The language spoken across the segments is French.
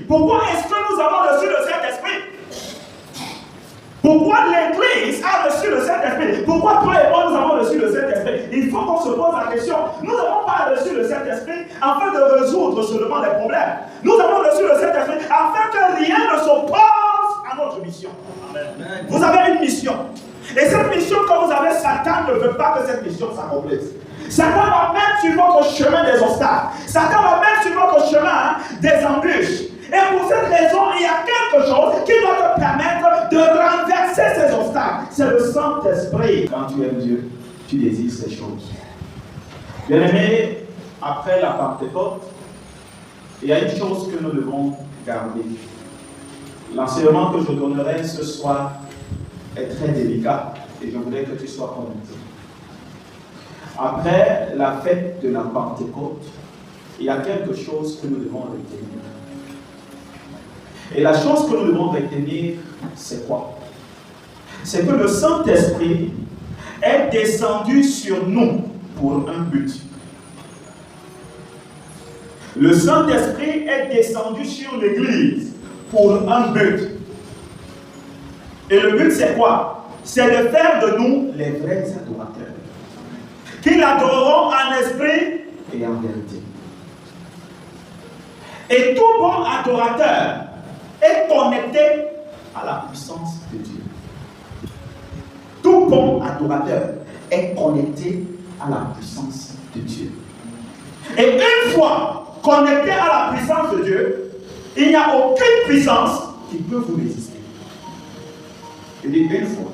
Pourquoi est-ce que nous avons reçu le Saint-Esprit? Pourquoi l'Église a reçu le Saint-Esprit? Pourquoi toi et moi nous avons reçu le Saint-Esprit? Il faut qu'on se pose la question. Nous n'avons pas reçu le Saint-Esprit afin de résoudre seulement les problèmes. Nous avons reçu le Saint-Esprit afin que rien ne s'oppose à notre mission. Amen. Vous avez une mission. Et cette mission que vous avez, Satan ne veut pas que cette mission s'accomplisse. Satan va mettre sur votre chemin des obstacles. Satan va mettre sur votre chemin des embûches. Et pour cette raison, il y a quelque chose qui doit te permettre de renverser ces obstacles. C'est le Saint-Esprit. Quand tu aimes Dieu, tu désires ces choses. Bien aimé, après la Pentecôte, il y a une chose que nous devons garder. L'enseignement que je donnerai ce soir est très délicat et je voudrais que tu sois connecté. Après la fête de la Pentecôte, il y a quelque chose que nous devons retenir. Et la chose que nous devons retenir, c'est quoi? C'est que le Saint-Esprit est descendu sur nous pour un but. Le Saint-Esprit est descendu sur l'Église pour un but. Et le but, c'est quoi? C'est de faire de nous les vrais adorateurs, qui l'adoreront en esprit et en vérité. Et tout bon adorateur est connecté à la puissance de Dieu. Tout bon adorateur est connecté à la puissance de Dieu. Et une fois connecté à la puissance de Dieu, il n'y a aucune puissance qui peut vous résister. Je dis une fois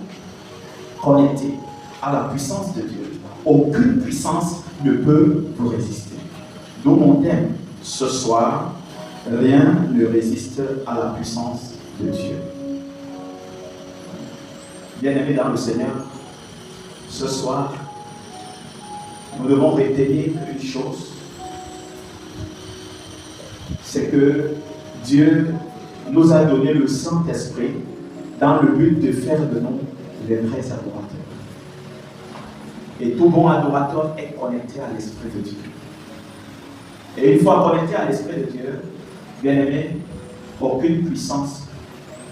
connecté à la puissance de Dieu, aucune puissance ne peut vous résister. D'où mon thème ce soir: rien ne résiste à la puissance de Dieu. Bien-aimés dans le Seigneur, ce soir, nous devons retenir une chose, c'est que Dieu nous a donné le Saint-Esprit dans le but de faire de nous les vrais adorateurs. Et tout bon adorateur est connecté à l'Esprit de Dieu. Et une fois connecté à l'Esprit de Dieu, bien-aimé, aucune puissance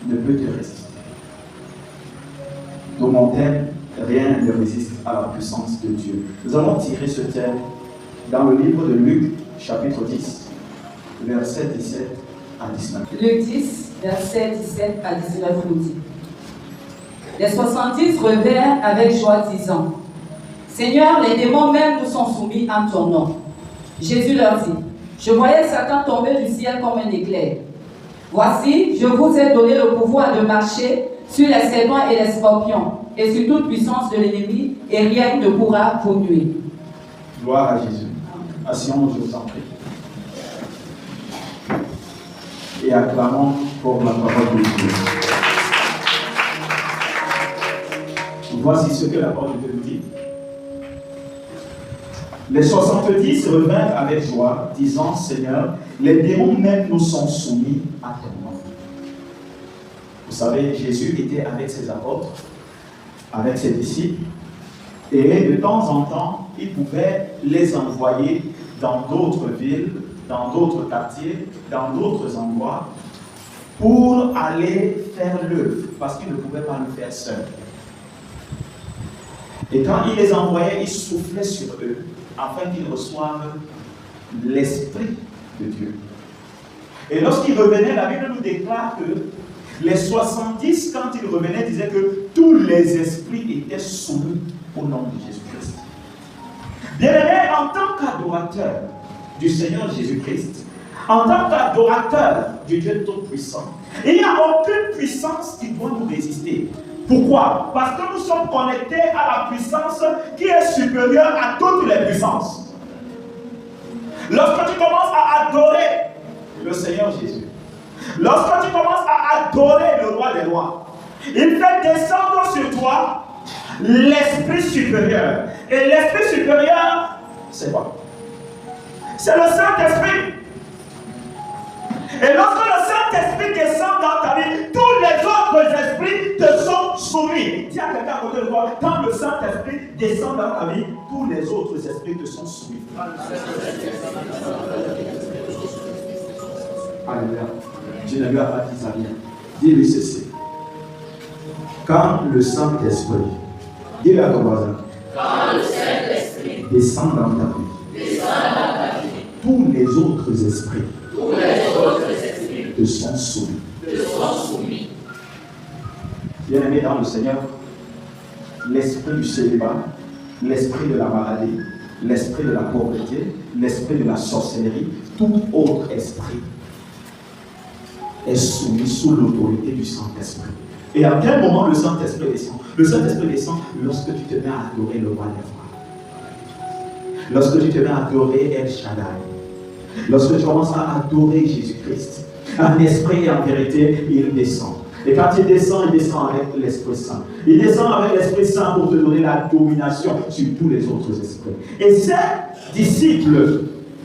ne peut te résister. Dans mon thème, rien ne résiste à la puissance de Dieu. Nous allons tirer ce thème dans le livre de Luc, chapitre 10, versets 17 à 19. Luc 10, versets 17 à 19 nous dit: Les 70 revinrent avec joie, disant: Seigneur, les démons même nous sont soumis en ton nom. Jésus leur dit: Je voyais Satan tomber du ciel comme un éclair. Voici, je vous ai donné le pouvoir de marcher sur les serpents et les scorpions, et sur toute puissance de l'ennemi, et rien ne pourra vous nuire. Gloire à Jésus. Asseyons-nous, je vous en prie. Et acclamons pour la parole de Dieu. Voici ce que la parole de Dieu nous dit. Les 70 revinrent avec joie, disant: Seigneur, les démons même nous sont soumis à ton nom. Vous savez, Jésus était avec ses apôtres, avec ses disciples, et de temps en temps, il pouvait les envoyer dans d'autres villes, dans d'autres quartiers, dans d'autres endroits, pour aller faire l'œuvre, parce qu'il ne pouvait pas le faire seul. Et quand il les envoyait, il soufflait sur eux, afin qu'ils reçoivent l'Esprit de Dieu. Et lorsqu'ils revenaient, la Bible nous déclare que les 70, quand ils revenaient, disaient que tous les esprits étaient soumis au nom de Jésus-Christ. Bien-aimés, en tant qu'adorateur du Seigneur Jésus-Christ, en tant qu'adorateur du Dieu Tout-Puissant, il n'y a aucune puissance qui doit nous résister. Pourquoi? Parce que nous sommes connectés à la puissance qui est supérieure à toutes les puissances. Lorsque tu commences à adorer le Seigneur Jésus, lorsque tu commences à adorer le roi des rois, il fait descendre sur toi l'Esprit supérieur. Et l'Esprit supérieur, c'est quoi? C'est le Saint-Esprit. Et lorsque le Saint-Esprit descend dans ta vie, tous les autres esprits te sont soumis. Dis à quelqu'un à côté de toi: quand le Saint-Esprit descend dans ta vie, tous les autres esprits te sont soumis. Alléluia. Je ne lui ai pas dit ça bien. Dis-lui ceci. Quand le Saint-Esprit, dis-le à ton voisin, quand le Saint-Esprit descend dans ta vie, tous les autres esprits te sont soumis. Bien-aimé dans le Seigneur, l'esprit du célibat, l'esprit de la maladie, l'esprit de la pauvreté, l'esprit de la sorcellerie, tout autre esprit est soumis sous l'autorité du Saint-Esprit. Et à quel moment le Saint-Esprit descend? Le Saint-Esprit descend lorsque tu te mets à adorer le roi des rois. Lorsque tu te mets à adorer El Shaddai. Lorsque tu commences à adorer Jésus-Christ. En esprit et en vérité, il descend. Et quand il descend avec l'Esprit Saint. Il descend avec l'Esprit Saint pour te donner la domination sur tous les autres esprits. Et ces disciples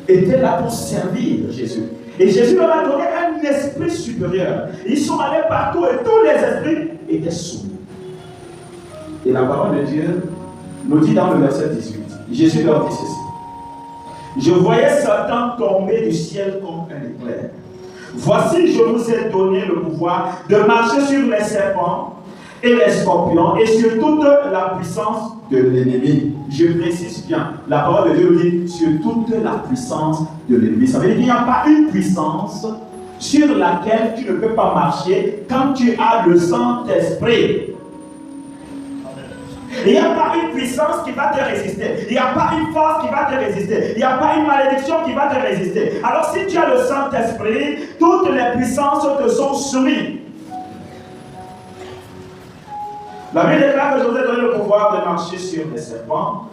étaient là pour servir Jésus. Et Jésus leur a donné un esprit supérieur. Ils sont allés partout et tous les esprits étaient soumis. Et la parole de Dieu nous dit dans le verset 18, Jésus leur dit ceci. Je voyais Satan tomber du ciel comme un éclair. Voici, je vous ai donné le pouvoir de marcher sur les serpents et les scorpions et sur toute la puissance de l'ennemi. Je précise bien, la parole de Dieu nous dit sur toute la puissance de l'ennemi. Ça veut dire qu'il n'y a pas une puissance sur laquelle tu ne peux pas marcher quand tu as le Saint-Esprit. Il n'y a pas une puissance qui va te résister. Il n'y a pas une force qui va te résister. Il n'y a pas une malédiction qui va te résister. Alors si tu as le Saint-Esprit, toutes les puissances te sont soumises. La Bible déclare que je vous ai donné le pouvoir de marcher sur les serpents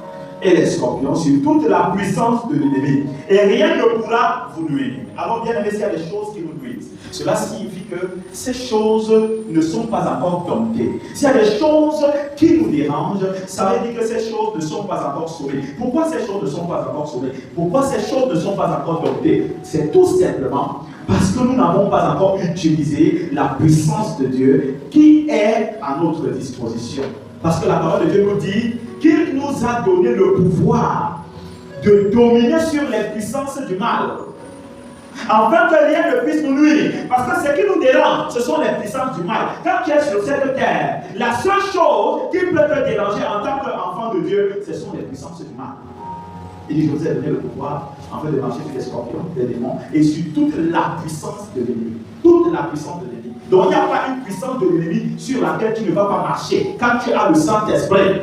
et les scorpions, sur toute la puissance de l'ennemi. Et rien ne pourra vous nuire. Alors bien aimé, s'il y a des choses qui nous nuisent, cela signifie que ces choses ne sont pas encore domptées. S'il y a des choses qui nous dérangent, ça veut dire que ces choses ne sont pas encore sauvées. Pourquoi ces choses ne sont pas encore sauvées? Pourquoi ces choses ne sont pas encore domptées? C'est tout simplement parce que nous n'avons pas encore utilisé la puissance de Dieu qui est à notre disposition. Parce que la parole de Dieu nous dit qu'il nous a donné le pouvoir de dominer sur les puissances du mal. Afin que rien ne puisse nous nuire. Parce que ce qui nous dérange, ce sont les puissances du mal. Quand tu es sur cette terre, la seule chose qui peut te déranger en tant qu'enfant de Dieu, ce sont les puissances du mal. Il dit, je vous ai donné le pouvoir afin de marcher sur les scorpions, les démons, et sur toute la puissance de l'ennemi. Toute la puissance de l'ennemi. Donc il n'y a pas une puissance de l'ennemi sur laquelle tu ne vas pas marcher quand tu as le Saint-Esprit.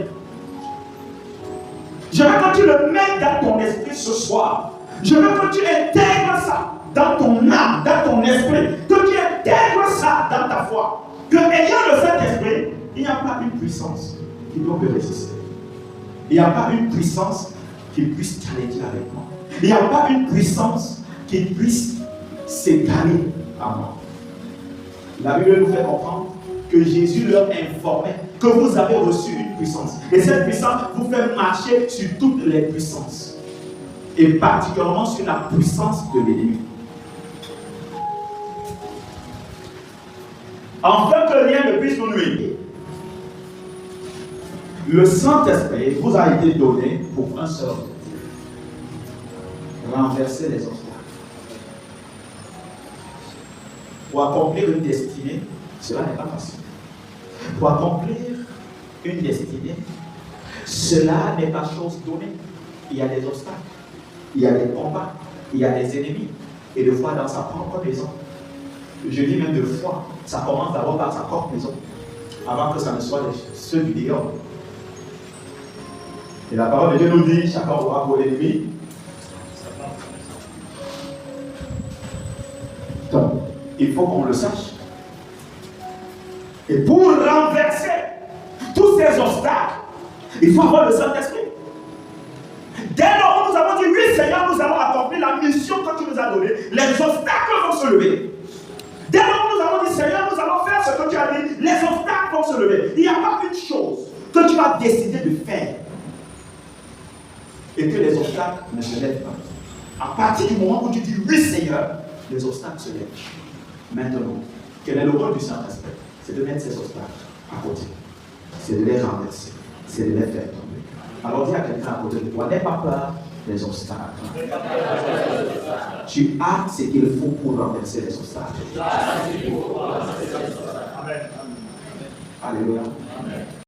Je veux que tu le mettes dans ton esprit ce soir. Je veux que tu intègres ça dans ton âme, dans ton esprit. Que tu intègres ça dans ta foi. Que ayant le Saint-Esprit, il n'y a pas une puissance qui doit te résister. Il n'y a pas une puissance qui puisse challenger avec moi. Il n'y a pas une puissance qui puisse s'égaler à moi. La Bible nous fait comprendre que Jésus leur informait que vous avez reçu une puissance. Et cette puissance vous fait marcher sur toutes les puissances. Et particulièrement sur la puissance de l'ennemi. Afin que rien ne puisse nous nuire. Le Saint-Esprit vous a été donné pour un seul objectif. Renverser les obstacles. Pour accomplir une destinée, cela n'est pas facile. Pour accomplir une destinée, cela n'est pas chose donnée. Il y a des obstacles, il y a des combats, il y a des ennemis. Et des fois dans sa propre maison. Je dis même de fois, ça commence d'abord par sa propre maison, avant que ça ne soit ceux du dehors. Et la parole de Dieu nous dit, chacun aura pour l'ennemi. Donc, il faut qu'on le sache. Et pour renverser tous ces obstacles, il faut avoir le Saint-Esprit. Dès lors où nous avons dit, oui Seigneur, nous allons accomplir la mission que tu nous as donnée, les obstacles vont se lever. Dès lors où nous avons dit, Seigneur, nous allons faire ce que tu as dit, les obstacles vont se lever. Il n'y a pas une chose que tu as décidé de faire et que les obstacles ne se lèvent pas. À partir du moment où tu dis, oui Seigneur, les obstacles se lèvent. Maintenant, quel est le rôle du Saint-Esprit? C'est de mettre ces obstacles à côté. C'est de les renverser. C'est de les faire tomber. Alors dis à quelqu'un à côté de toi, n'aie pas peur des obstacles. Tu as ce qu'il faut pour renverser les obstacles. Alléluia.